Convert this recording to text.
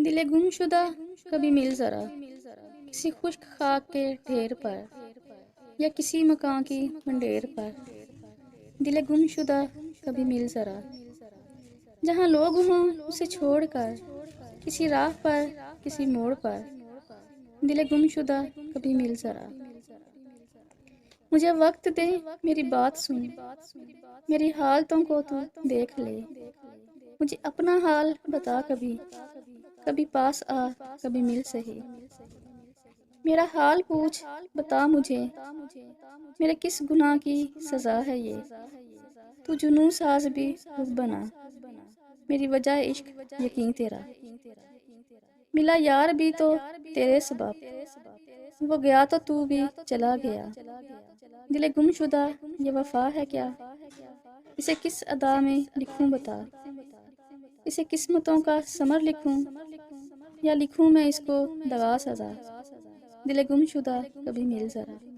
دل گم شدہ کبھی مل ذرا، کسی خشک خاک کے ڈھیر پر یا کسی مکان کی منڈیر پر۔ دل گم شدہ کبھی مل ذرا، جہاں لوگ ہوں اسے چھوڑ کر، کسی راہ پر کسی موڑ پر۔ دل گم شدہ کبھی مل ذرا، مجھے وقت دے، میری بات سن، میری حالتوں کو تو دیکھ لے۔ مجھے اپنا حال بتا کبھی، کبھی پاس آ، کبھی مل سہی۔ میرا حال پوچھ، بتا مجھے، میرے کس گناہ کی سزا ہے یہ؟ تو جنوں ساز بھی خود بنا، میری وجہ عشق یقین تیرا۔ ملا یار بھی تو تیرے سبب، وہ گیا تو بھی چلا گیا۔ دل گم شدہ یہ وفا ہے کیا؟ اسے کس ادا میں لکھوں بتا؟ اسے قسمتوں کا ثمر لکھوں یا لکھوں میں اس کو دغا سزا؟ دل گم شدہ کبھی مل ذرا۔